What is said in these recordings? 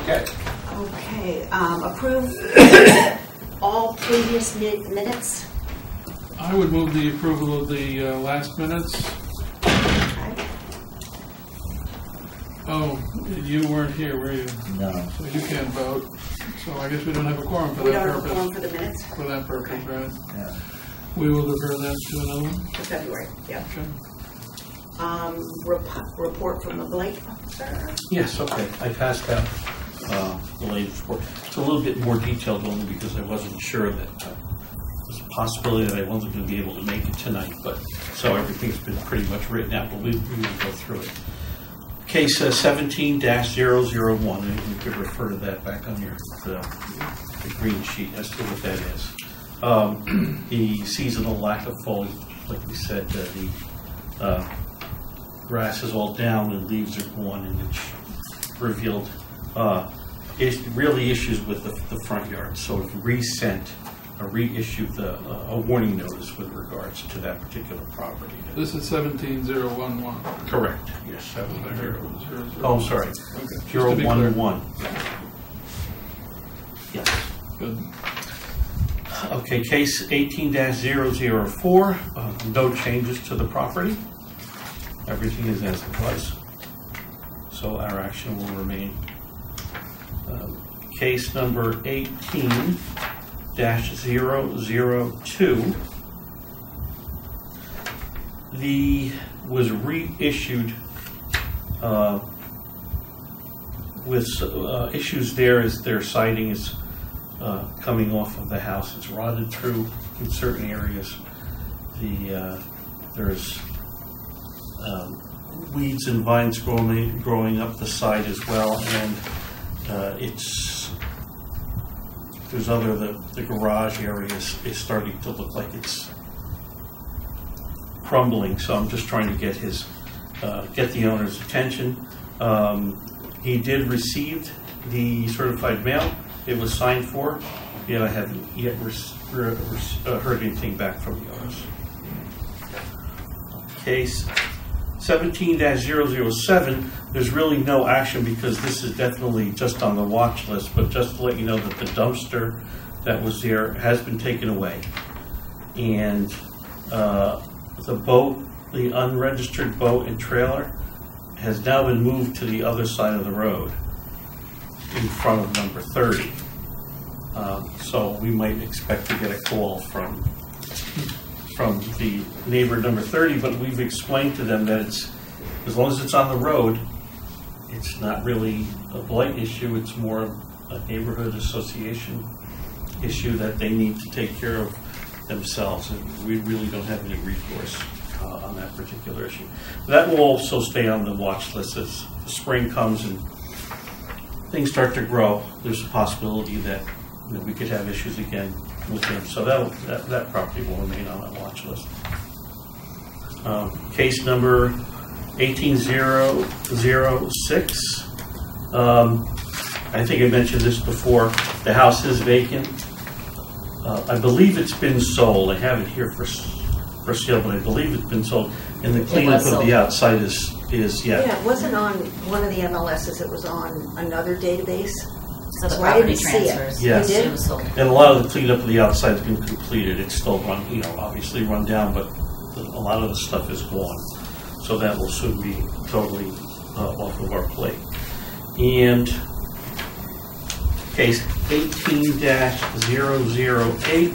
Okay. Okay, approve all previous minutes. I would move the approval of the last minutes. Okay. Oh, you weren't here, were you? No. So you can't vote. So I guess we don't have a quorum for We that don't have a purpose. quorum for the minutes For that purpose, Okay. right? Yeah. We will defer that to another one. for February, yeah. Okay. Report from the Blight officer. Yes, okay. I passed out the latest report. It's a little bit more detailed only because I wasn't sure that there's a possibility that I wasn't going to be able to make it tonight. But so everything's been pretty much written out, but we will go through it. Case 17-001, and you could refer to that back on your the green sheet as to what that is. The seasonal lack of foliage, like we said, the grass is all down and leaves are gone, and it's revealed really issues with the front yard. So it reissued a warning notice with regards to that particular property. This is 17011. Correct. Yes. That was I heard it was 00. Oh, I'm sorry. Okay. Just to be clear. 011. Yes. Good. Okay, case 18-004. No changes to the property. Everything is as it was. So our action will remain. Case number 18-002. Was reissued with issues there as their siding is coming off of the house. It's rotted through in certain areas. There's weeds and vines growing up the side as well, and the garage area is starting to look like it's crumbling. So I'm just trying to get the owner's attention. He did receive the certified mail. It was signed for, yet I haven't yet heard anything back from the owners. Case 17-007, there's really no action because this is definitely just on the watch list, but just to let you know that the dumpster that was there has been taken away. And the unregistered boat and trailer has now been moved to the other side of the road in front of number 30. So we might expect to get a call from the neighbor number 30, but we've explained to them that it's, as long as it's on the road, it's not really a blight issue, it's more a neighborhood association issue that they need to take care of themselves, and we really don't have any recourse on that particular issue. That will also stay on the watch list as the spring comes and things start to grow. There's a possibility that we could have issues again with them. So that property will remain on that watch list. Case number 18-006. I think I mentioned this before. The house is vacant. I believe it's been sold. I have it here for sale, but I believe it's been sold. And the cleanup of the outside is Yeah, it wasn't on one of the MLSs. It was on another database. So the I property didn't see it. transfers. Yes. You did? It was sold. And a lot of the cleanup of the outside has been completed. It's still obviously run down, but a lot of the stuff is gone. So that will soon be totally off of our plate. And case 18-008.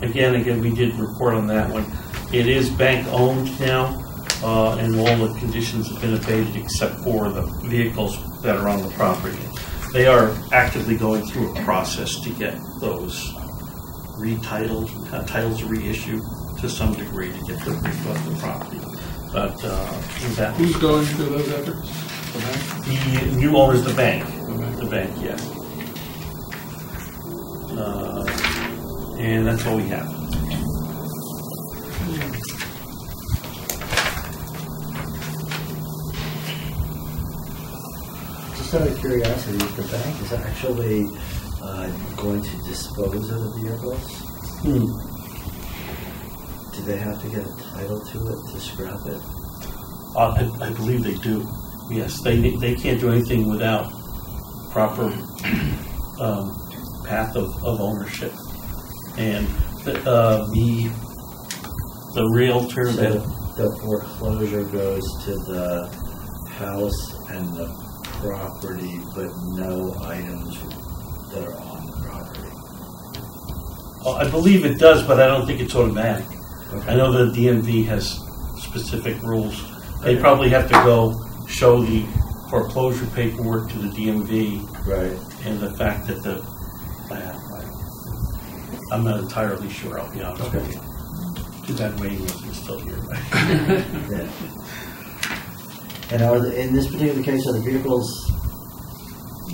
Again, we did report on that one. It is bank owned now, and all the conditions have been abated except for the vehicles that are on the property. They are actively going through a process to get those titles reissued to some degree to get them off the property. But Who's going through those efforts? The bank? The new owner is the bank. The bank. The bank, yeah. And that's all we have. Just out of curiosity, the bank is actually going to dispose of the vehicles? Do they have to get a title to it to scrap it? I believe they do. Yes, they can't do anything without proper path of ownership. And the realtor So that the foreclosure goes to the house and the property, but no items that are on the property. I believe it does, but I don't think it's automatic. Okay. I know the DMV has specific rules. They probably have to go show the foreclosure paperwork to the DMV, Right. and the fact that I'm not entirely sure, I'll be honest with you. Too bad Wayne wasn't still here. Yeah. And in this particular case, are the vehicles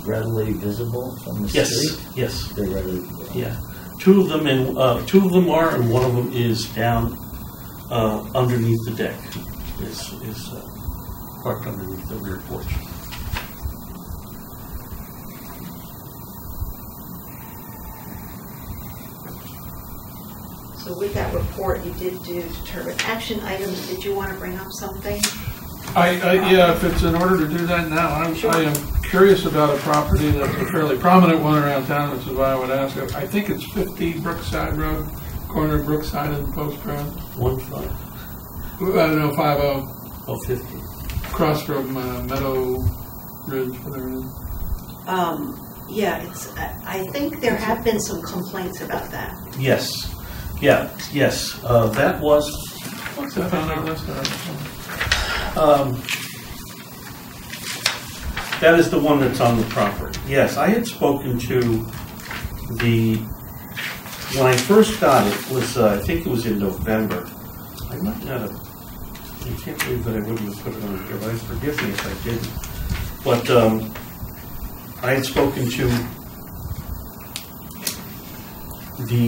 readily visible from the street? Yes. They're readily visible. Yeah. Two of them are, and one of them is down underneath the deck. Is parked underneath the rear porch. So with that report, you did do determine action items. Did you want to bring up something? Yeah, if it's in order to do that now, I am curious about a property that's a fairly prominent one around town, which is why I would ask. I think it's 50 Brookside Road, corner of Brookside and Post Road. 15. I don't know, 50. Oh, 50. Across from Meadow Ridge, whatever it is. Yeah, I think there have been some complaints about that. Yes. Yeah. Yes. That was. What's that on our list? That is the one that's on the property. Yes, I had spoken to when I first got it was I think it was in November. I might not have. I can't believe that I wouldn't have put it on here. But forgive me if I didn't. But I had spoken to the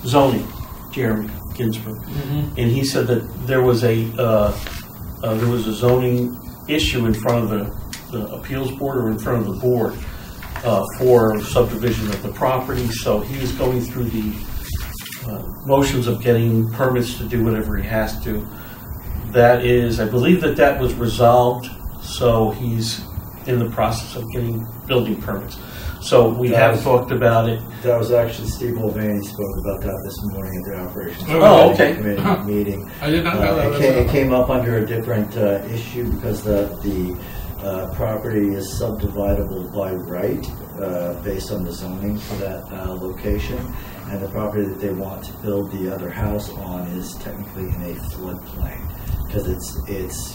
zoning, Jeremy Ginsburg, and he said that there was a zoning issue in front of the appeals board or in front of the board for subdivision of the property. So he was going through the motions of getting permits to do whatever he has to. That is, I believe that was resolved. So he's in the process of getting building permits. So we have talked about it. That was actually Steve Mulvaney spoke about that this morning at the operations committee meeting. I did not know that. It came up under a different issue because the property is subdividable by right based on the zoning for that location, and the property that they want to build the other house on is technically in a floodplain because it's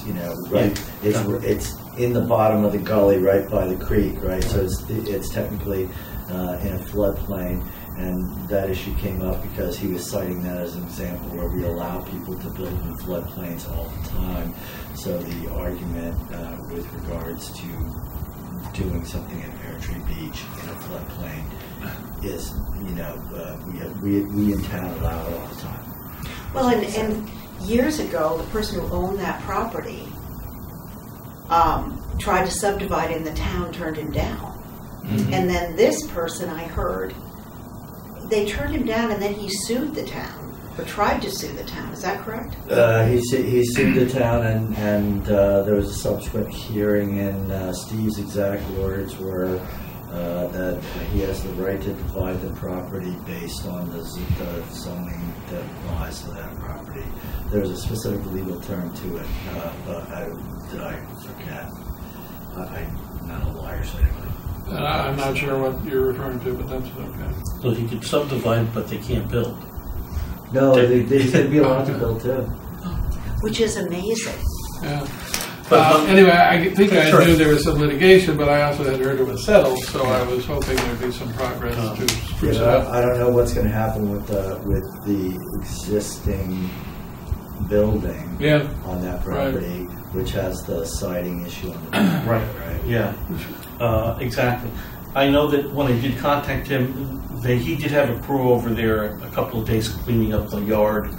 in the bottom of the gully right by the creek, right? So it's technically in a floodplain, and that issue came up because he was citing that as an example where we allow people to build in floodplains all the time. So the argument with regards to doing something at Pear Tree Beach in a floodplain is, we in town allow it all the time. Well, and years ago, the person who owned that property tried to subdivide in the town, turned him down. Mm-hmm. And then this person, I heard, they turned him down and then he sued the town, or tried to sue the town. Is that correct? He sued the town, and there was a subsequent hearing, and Steve's exact words were that he has the right to divide the property based on the zoning that applies to that property. There's a specific legal term to it, but I forget. I'm not a lawyer, so anyway. I'm not sure what you're referring to, but that's okay. So he could subdivide, but they can't build. No, they should be allowed to build too. Which is amazing. Yeah. Anyway, I think I knew there was some litigation, but I also had heard it was settled, so I was hoping there'd be some progress to spruce it up. I don't know what's going to happen with the existing building on that property, which has the siding issue on the back. Right. Yeah. Exactly. I know that when I did contact him, he did have a crew over there a couple of days cleaning up the yard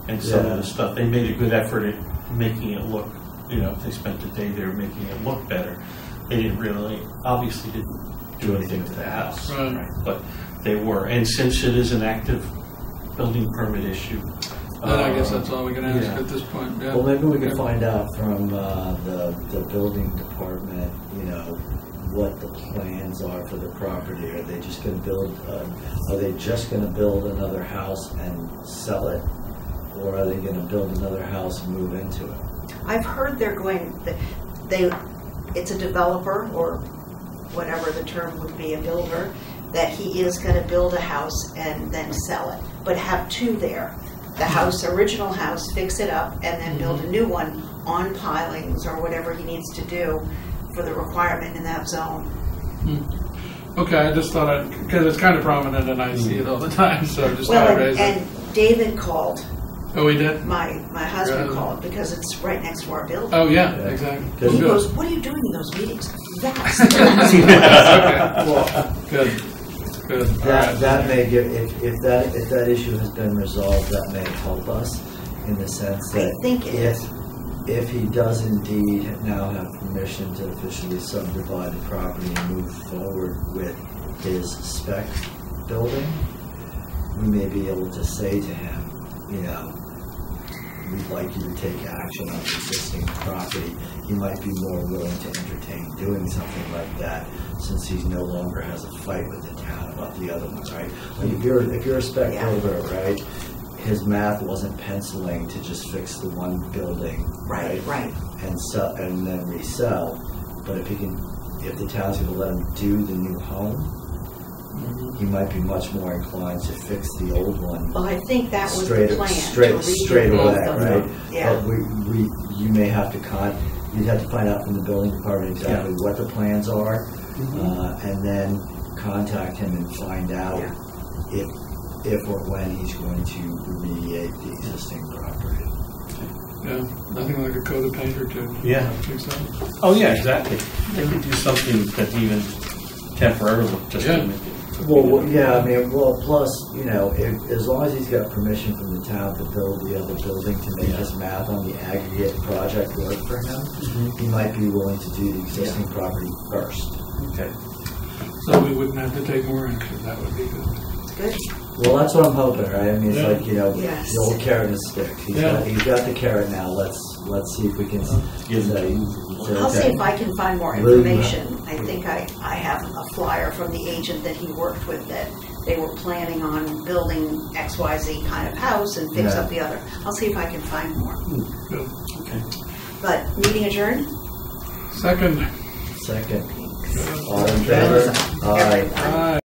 and some of the stuff. They made a good effort at making it look, they spent a day there making it look better. They obviously didn't do anything to the house. Right. But they were. And since it is an active building permit issue, then I guess that's all we can ask at this point. Yeah. Well, maybe we can find out from the building department, what the plans are for the property. Are they just going to build? Are they just going to build another house and sell it, or are they going to build another house and move into it? I've heard they're going. It's a developer, or whatever the term would be, a builder, that he is going to build a house and then sell it, but have two there. The house, original house, fix it up, and then build a new one on pilings or whatever he needs to do for the requirement in that zone. Okay, I just thought because it's kind of prominent and I see it all the time, so I just thought Well, I'd raise it. and David called. Oh, he did? My husband Really? called because it's right next to our building. Oh, yeah, exactly. He Good. goes, "What are you doing in those meetings?" That's Okay. Well, good. Good. All right. That may give, if that issue has been resolved, that may help us in the sense that I think it is. if he does indeed now have permission to officially subdivide the property and move forward with his spec building, we may be able to say to him, you know, we'd like you to take action on the existing property. He might be more willing to entertain doing something like that, since he no longer has a fight with the town about the other one, right? Like if you're a spec builder, right, his math wasn't penciling to just fix the one building, Right. and then resell. But if the town's going to let him do the new home, he might be much more inclined to fix the old one. Well, I think that was straight the plan. straight to redo away, both of right? them. Yeah. But you may have to you'd have to find out from the building department exactly what the plans are, and then contact him and find out if or when he's going to remediate the existing property. Yeah, nothing like a coat of paint or two. Yeah. I think so. Oh, yeah, exactly. They could do something that even temporarily just to make it. Well, yeah, I mean, plus, you know, as long as he's got permission from the town to build the other building to make his math on the aggregate project work for him, he might be willing to do the existing property first. Okay. So we wouldn't have to take more action. That would be good. Good. Well, that's what I'm hoping, right? I mean, it's Yeah. like, you know, Yes. the old carrot and stick. He's got the carrot now. Let's see if we can Give it I'll see if I can find more information. I think I have a flyer from the agent that he worked with that they were planning on building XYZ kind of house and fix up the other. I'll see if I can find more. Good. Okay. But meeting adjourned? Second. Second. All in favor? Aye. Everyone. Aye.